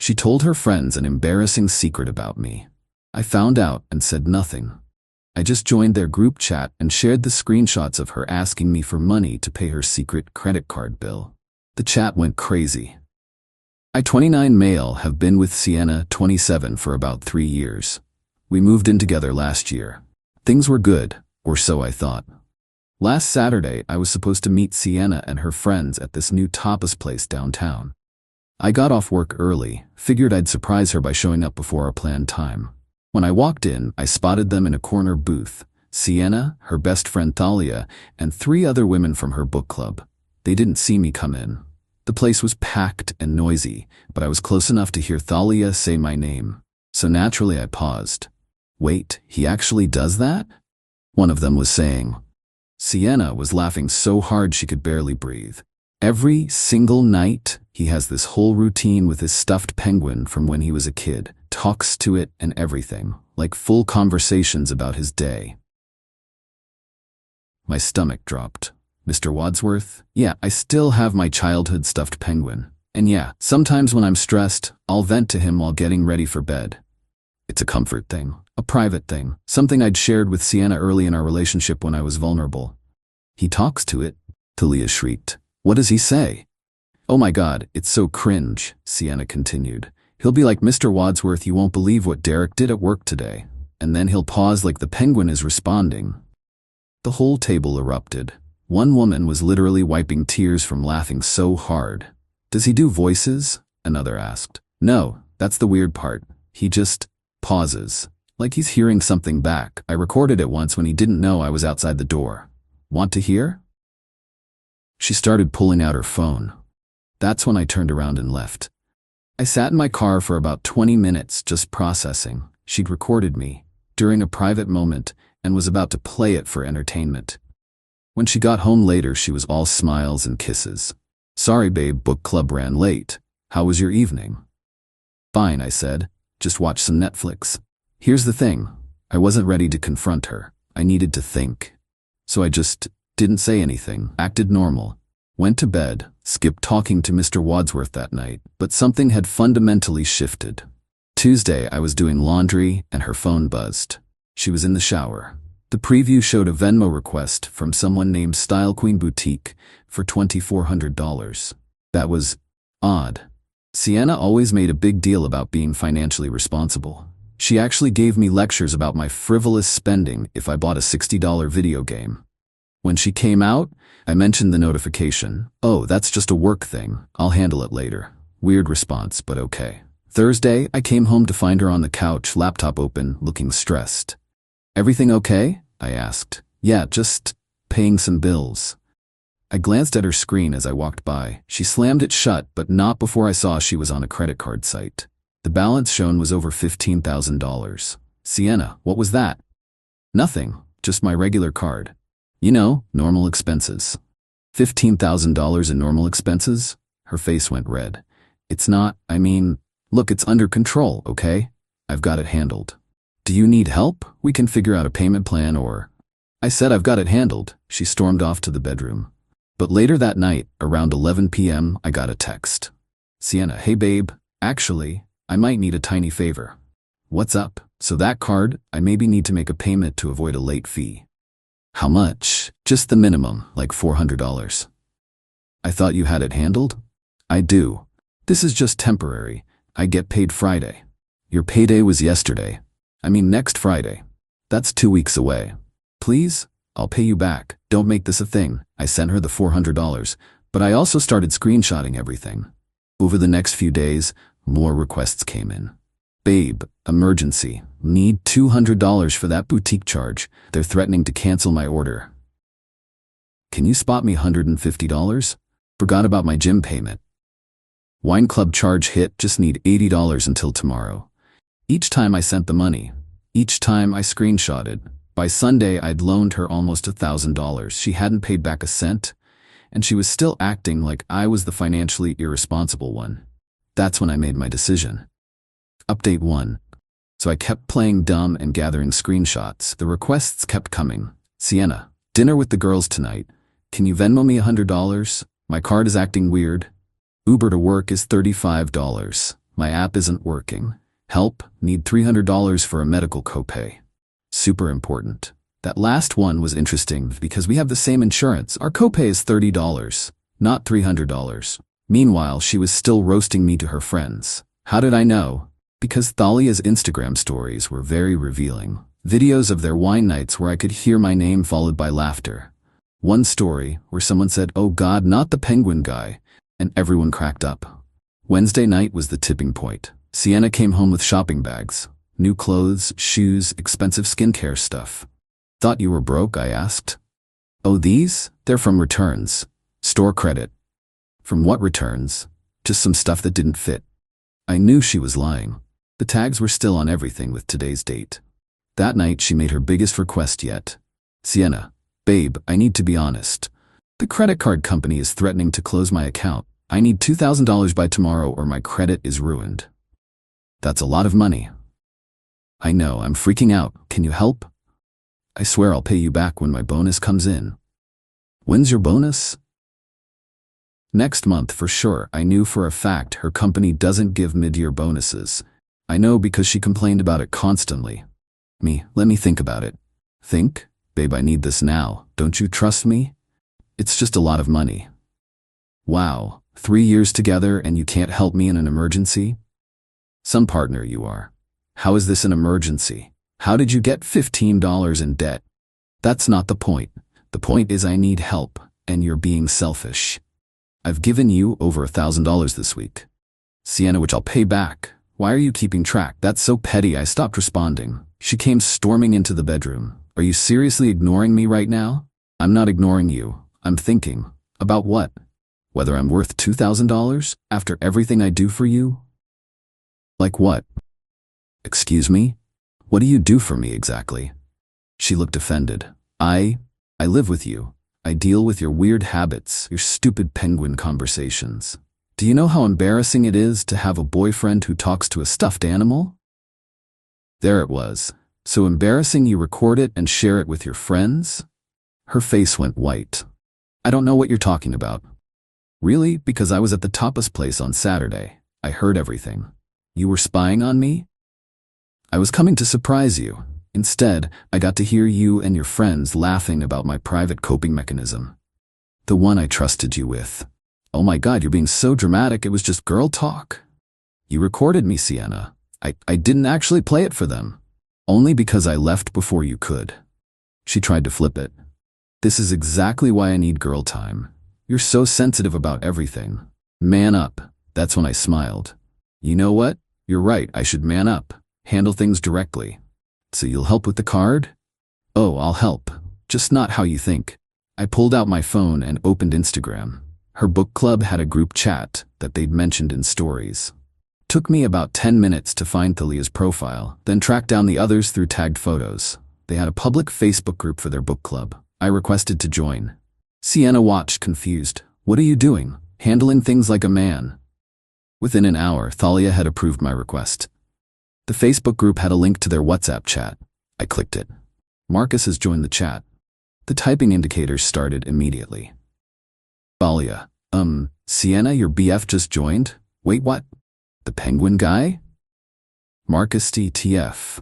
She told her friends an embarrassing secret about me. I found out and said nothing. I just joined their group chat and shared the screenshots of her asking me for money to pay her secret credit card bill. The chat went crazy. I, 29 male, have been with Sienna, 27, for about 3 years. We moved in together last year. Things were good, or so I thought. Last Saturday, I was supposed to meet Sienna and her friends at this new tapas place downtown. I got off work early, figured I'd surprise her by showing up before our planned time. When I walked in, I spotted them in a corner booth: Sienna, her best friend Thalia, and 3 other women from her book club. They didn't see me come in. The place was packed and noisy, but I was close enough to hear Thalia say my name. So naturally I paused. Wait, he actually does that? One of them was saying. Sienna was laughing so hard she could barely breathe. Every single night, he has this whole routine with his stuffed penguin from when he was a kid, talks to it and everything, like full conversations about his day. My stomach dropped. Mr. Wadsworth? Yeah, I still have my childhood stuffed penguin. And yeah, sometimes when I'm stressed, I'll vent to him while getting ready for bed. It's a comfort thing, a private thing, something I'd shared with Sienna early in our relationship when I was vulnerable. He talks to it? Thalia shrieked. What does he say? Oh my God, it's so cringe, Sienna continued. He'll be like, Mr. Wadsworth, you won't believe what Derek did at work today. And then he'll pause like the penguin is responding. The whole table erupted. One woman was literally wiping tears from laughing so hard. Does he do voices? Another asked. No, that's the weird part. He just pauses, like he's hearing something back. I recorded it once when he didn't know I was outside the door. Want to hear? She started pulling out her phone. That's when I turned around and left. I sat in my car for about 20 minutes just processing. She'd recorded me during a private moment and was about to play it for entertainment. When she got home later, she was all smiles and kisses. Sorry babe, book club ran late. How was your evening? Fine, I said. Just watch some Netflix. Here's the thing. I wasn't ready to confront her. I needed to think. So I just didn't say anything, acted normal. Went to bed, skipped talking to Mr. Wadsworth that night, but something had fundamentally shifted. Tuesday, I was doing laundry and her phone buzzed. She was in the shower. The preview showed a Venmo request from someone named Style Queen Boutique for $2,400. That was odd. Sienna always made a big deal about being financially responsible. She actually gave me lectures about my frivolous spending if I bought a $60 video game. When she came out, I mentioned the notification. Oh, that's just a work thing. I'll handle it later. Weird response, but okay. Thursday, I came home to find her on the couch, laptop open, looking stressed. Everything okay? I asked. Yeah, just paying some bills. I glanced at her screen as I walked by. She slammed it shut, but not before I saw she was on a credit card site. The balance shown was over $15,000. Sienna, what was that? Nothing, just my regular card. You know, normal expenses. $15,000 in normal expenses? Her face went red. It's not, look, it's under control, okay? I've got it handled. Do you need help? We can figure out a payment plan or... I said I've got it handled. She stormed off to the bedroom. But later that night, around 11 p.m., I got a text. Sienna, hey babe, actually, I might need a tiny favor. What's up? So that card, I maybe need to make a payment to avoid a late fee. How much? Just the minimum, like $400. I thought you had it handled? I do. This is just temporary. I get paid Friday. Your payday was yesterday. Next Friday. That's 2 weeks away. Please? I'll pay you back. Don't make this a thing. I sent her the $400, but I also started screenshotting everything. Over the next few days, more requests came in. Babe, emergency. Need $200 for that boutique charge. They're threatening to cancel my order. Can you spot me $150? Forgot about my gym payment. Wine club charge hit, just need $80 until tomorrow. Each time I sent the money. Each time I screenshotted. By Sunday, I'd loaned her almost $1,000. She hadn't paid back a cent, and she was still acting like I was the financially irresponsible one. That's when I made my decision. Update 1. So I kept playing dumb and gathering screenshots. The requests kept coming. Sienna, dinner with the girls tonight. Can you Venmo me $100? My card is acting weird. Uber to work is $35. My app isn't working. Help, need $300 for a medical copay. Super important. That last one was interesting because we have the same insurance. Our copay is $30, not $300. Meanwhile, she was still roasting me to her friends. How did I know? Because Thalia's Instagram stories were very revealing. Videos of their wine nights where I could hear my name followed by laughter. One story where someone said, "Oh God, not the penguin guy," and everyone cracked up. Wednesday night was the tipping point. Sienna came home with shopping bags. New clothes, shoes, expensive skincare stuff. "Thought you were broke?" I asked. "Oh, these? They're from returns. Store credit." "From what returns?" "Just some stuff that didn't fit." I knew she was lying. The tags were still on everything with today's date. That night, she made her biggest request yet. "Sienna, babe, I need to be honest. The credit card company is threatening to close my account. I need $2,000 by tomorrow or my credit is ruined." "That's a lot of money." "I know, I'm freaking out. Can you help?" "I swear I'll pay you back when my bonus comes in." "When's your bonus?" "Next month for sure." I knew for a fact her company doesn't give mid-year bonuses. I know because she complained about it constantly. Let me think about it. "Think? Babe, I need this now. Don't you trust me? It's just a lot of money." "Wow, 3 years together and you can't help me in an emergency?" "Some partner you are. How is this an emergency? How did you get $15 in debt?" "That's not the point. The point is I need help, and you're being selfish. I've given you over $1,000 this week. Sienna, which I'll pay back. Why are you keeping track?" "That's so petty." I stopped responding. She came storming into the bedroom. "Are you seriously ignoring me right now?" "I'm not ignoring you. I'm thinking." "About what?" "Whether I'm worth $2,000 after everything I do for you?" "Like what?" "Excuse me? What do you do for me exactly?" She looked offended. I live with you. I deal with your weird habits, your stupid penguin conversations. Do you know how embarrassing it is to have a boyfriend who talks to a stuffed animal?" There it was. "So embarrassing you record it and share it with your friends?" Her face went white. "I don't know what you're talking about." "Really? Because I was at the tapas place on Saturday. I heard everything. You were spying on me?" "I was coming to surprise you. Instead, I got to hear you and your friends laughing about my private coping mechanism. The one I trusted you with." "Oh my God, you're being so dramatic. It was just girl talk." "You recorded me, Sienna. I didn't actually play it for them. Only because I left before you could." She tried to flip it. "This is exactly why I need girl time. You're so sensitive about everything. Man up." That's when I smiled. "You know what? You're right. I should man up. Handle things directly." "So you'll help with the card?" "Oh, I'll help. Just not how you think." I pulled out my phone and opened Instagram. Her book club had a group chat that they'd mentioned in stories. Took me about 10 minutes to find Thalia's profile, then track down the others through tagged photos. They had a public Facebook group for their book club. I requested to join. Sienna watched, confused. "What are you doing? Handling things like a man." Within an hour, Thalia had approved my request. The Facebook group had a link to their WhatsApp chat. I clicked it. Marcus has joined the chat. The typing indicators started immediately. "Thalia, Sienna, your BF just joined? Wait, what? The penguin guy?" Marcus TTF.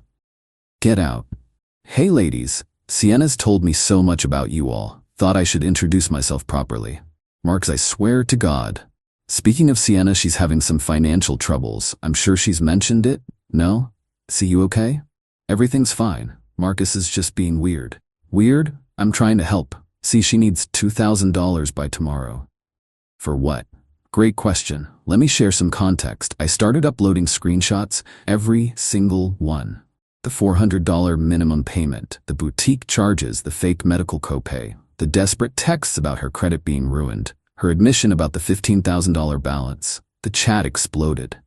"Get out." "Hey ladies, Sienna's told me so much about you all. Thought I should introduce myself properly." Marcus, I swear to God. "Speaking of Sienna, she's having some financial troubles. I'm sure she's mentioned it? No? See, you okay?" "Everything's fine. Marcus is just being weird." "Weird? I'm trying to help. See, she needs $2,000 by tomorrow." "For what?" "Great question. Let me share some context. I started uploading screenshots, every single one. The $400 minimum payment, the boutique charges, the fake medical copay, the desperate texts about her credit being ruined, her admission about the $15,000 balance. The chat exploded.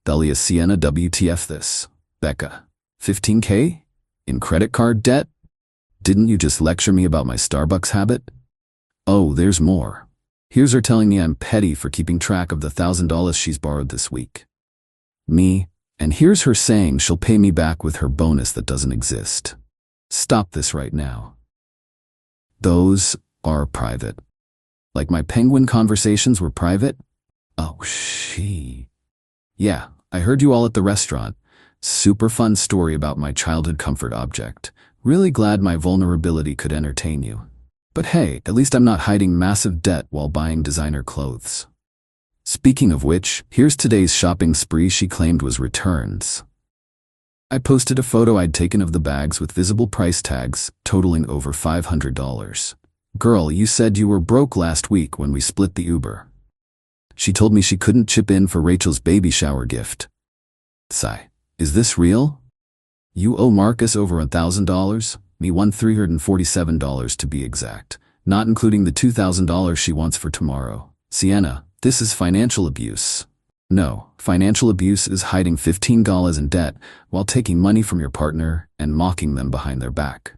"Thalia, Sienna, WTF this? Becca, 15K? In credit card debt? Didn't you just lecture me about my Starbucks habit?" "Oh, there's more. Here's her telling me I'm petty for keeping track of the $1,000 she's borrowed this week. And here's her saying she'll pay me back with her bonus that doesn't exist. Stop this right now." "Those are private." "Like my penguin conversations were private?" "Oh, she..." "Yeah, I heard you all at the restaurant. Super fun story about my childhood comfort object. Really glad my vulnerability could entertain you. But hey, at least I'm not hiding massive debt while buying designer clothes. Speaking of which, here's today's shopping spree she claimed was returns. I posted a photo I'd taken of the bags with visible price tags, totaling over $500. Girl, you said you were broke last week when we split the Uber. She told me she couldn't chip in for Rachel's baby shower gift. Sigh. Is this real? You owe Marcus over $1,000? Me $1,347 to be exact, not including the $2,000 she wants for tomorrow. Sienna, this is financial abuse. No, financial abuse is hiding $15 in debt while taking money from your partner and mocking them behind their back.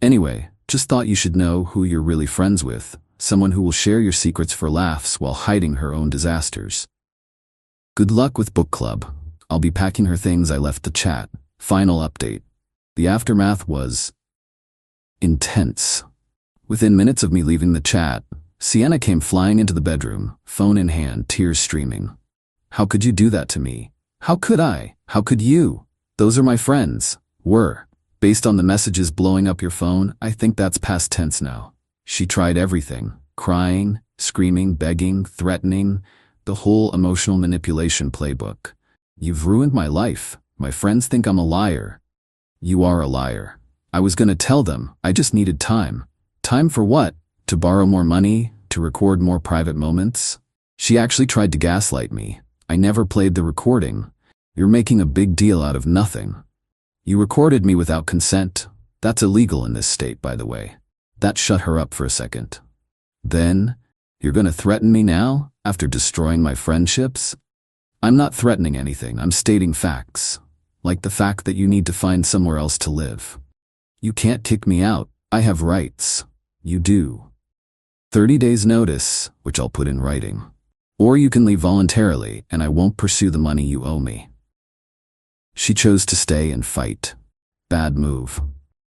Anyway, just thought you should know who you're really friends with, someone who will share your secrets for laughs while hiding her own disasters. Good luck with book club. I'll be packing her things I left the chat. Final update. The aftermath was intense. Within minutes of me leaving the chat, Sienna came flying into the bedroom, phone in hand, tears streaming. How could you do that to me? How could I? How could you? Those are my friends. Were. Based on the messages blowing up your phone, I think that's past tense now. She tried everything. Crying, screaming, begging, threatening, the whole emotional manipulation playbook. You've ruined my life. My friends think I'm a liar. You are a liar. I was gonna tell them, I just needed time. Time for what? To borrow more money? To record more private moments? She actually tried to gaslight me. I never played the recording. You're making a big deal out of nothing. You recorded me without consent. That's illegal in this state, by the way. That shut her up for a second. Then, you're gonna threaten me now, after destroying my friendships? I'm not threatening anything, I'm stating facts. Like the fact that you need to find somewhere else to live. You can't kick me out, I have rights. You do. 30 days notice, which I'll put in writing. Or you can leave voluntarily, and I won't pursue the money you owe me. She chose to stay and fight. Bad move.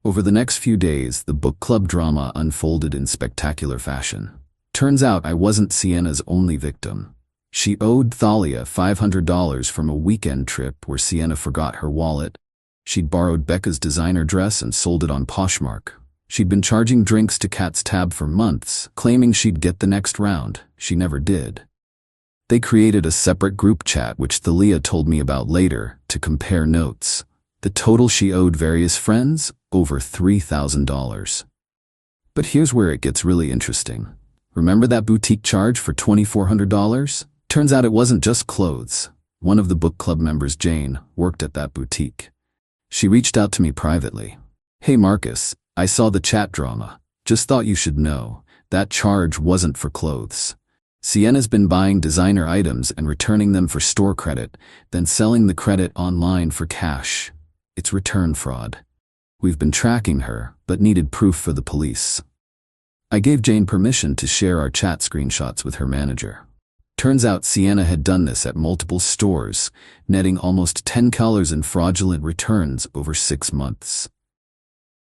Over the next few days, the book club drama unfolded in spectacular fashion. Turns out I wasn't Sienna's only victim. She owed Thalia $500 from a weekend trip where Sienna forgot her wallet. She'd borrowed Becca's designer dress and sold it on Poshmark. She'd been charging drinks to Kat's tab for months, claiming she'd get the next round. She never did. They created a separate group chat, which Thalia told me about later, to compare notes. The total she owed various friends? Over $3,000. But here's where it gets really interesting. Remember that boutique charge for $2,400? Turns out it wasn't just clothes. One of the book club members, Jane, worked at that boutique. She reached out to me privately. Hey Marcus, I saw the chat drama. Just thought you should know. That charge wasn't for clothes. Sienna's been buying designer items and returning them for store credit, then selling the credit online for cash. It's return fraud. We've been tracking her, but needed proof for the police. I gave Jane permission to share our chat screenshots with her manager. Turns out Sienna had done this at multiple stores, netting almost $10 in fraudulent returns over 6 months.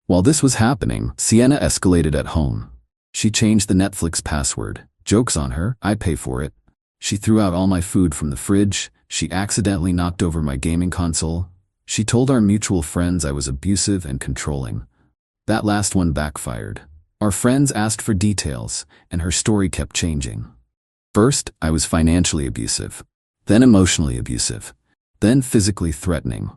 While this was happening, Sienna escalated at home. She changed the Netflix password. Joke's on her, I pay for it. She threw out all my food from the fridge. She accidentally knocked over my gaming console. She told our mutual friends I was abusive and controlling. That last one backfired. Our friends asked for details, and her story kept changing. First, I was financially abusive, then emotionally abusive, then physically threatening.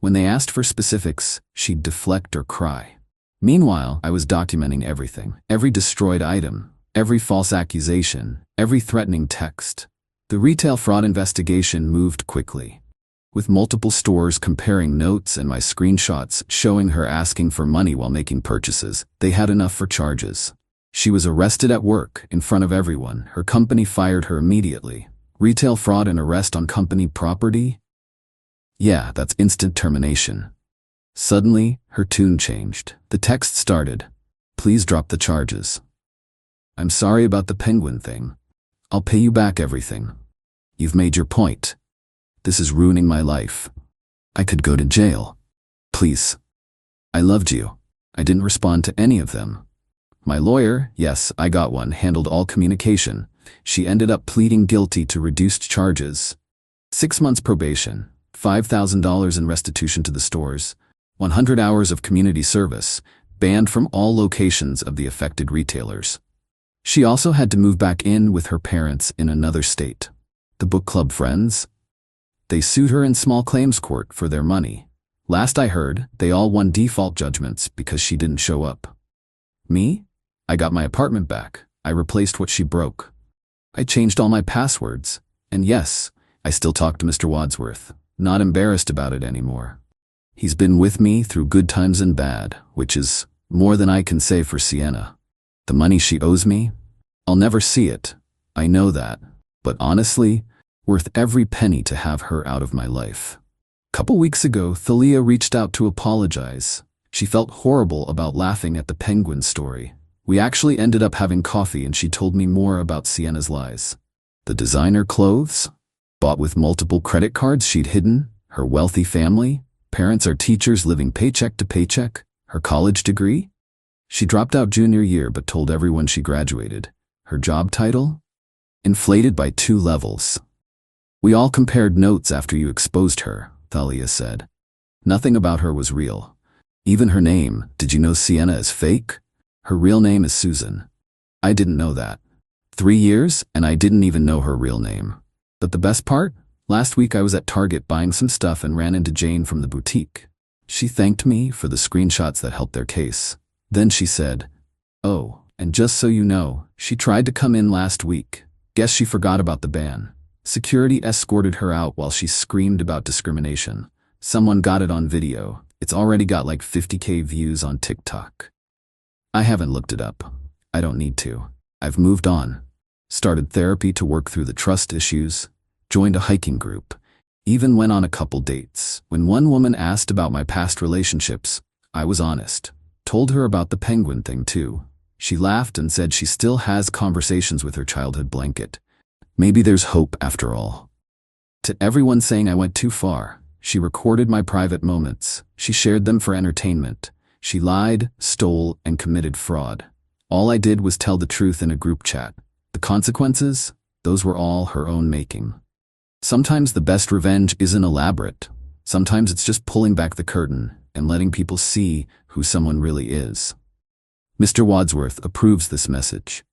When they asked for specifics, she'd deflect or cry. Meanwhile, I was documenting everything, every destroyed item, every false accusation, every threatening text. The retail fraud investigation moved quickly, with multiple stores comparing notes and my screenshots showing her asking for money while making purchases. They had enough for charges. She was arrested at work, in front of everyone. Her company fired her immediately. Retail fraud and arrest on company property? Yeah, that's instant termination. Suddenly, her tune changed. The text started, "Please drop the charges. I'm sorry about the penguin thing. I'll pay you back everything. You've made your point. This is ruining my life. I could go to jail. Please. I loved you." I didn't respond to any of them. My lawyer, yes, I got one, handled all communication. She ended up pleading guilty to reduced charges. 6 months probation, $5,000 in restitution to the stores, 100 hours of community service, banned from all locations of the affected retailers. She also had to move back in with her parents in another state. The book club friends? They sued her in small claims court for their money. Last I heard, they all won default judgments because she didn't show up. Me? I got my apartment back. I replaced what she broke. I changed all my passwords. And yes, I still talk to Mr. Wadsworth. Not embarrassed about it anymore. He's been with me through good times and bad, which is more than I can say for Sienna. The money she owes me? I'll never see it. I know that. But honestly, worth every penny to have her out of my life. Couple weeks ago, Thalia reached out to apologize. She felt horrible about laughing at the penguin story. We actually ended up having coffee and she told me more about Sienna's lies. The designer clothes? Bought with multiple credit cards she'd hidden? Her wealthy family? Parents are teachers living paycheck to paycheck? Her college degree? She dropped out junior year but told everyone she graduated. Her job title? Inflated by 2 levels. We all compared notes after you exposed her, Thalia said. Nothing about her was real. Even her name. Did you know Sienna is fake? Her real name is Susan. I didn't know that. 3 years, and I didn't even know her real name. But the best part? Last week I was at Target buying some stuff and ran into Jane from the boutique. She thanked me for the screenshots that helped their case. Then she said, "Oh, and just so you know, she tried to come in last week. Guess she forgot about the ban. Security escorted her out while she screamed about discrimination. Someone got it on video. It's already got like 50K views on TikTok." I haven't looked it up. I don't need to. I've moved on. Started therapy to work through the trust issues. Joined a hiking group. Even went on a couple dates. When one woman asked about my past relationships, I was honest. Told her about the penguin thing too. She laughed and said she still has conversations with her childhood blanket. Maybe there's hope after all. To everyone saying I went too far, she recorded my private moments. She shared them for entertainment. She lied, stole, and committed fraud. All I did was tell the truth in a group chat. The consequences? Those were all her own making. Sometimes the best revenge isn't elaborate. Sometimes it's just pulling back the curtain and letting people see who someone really is. Mr. Wadsworth approves this message.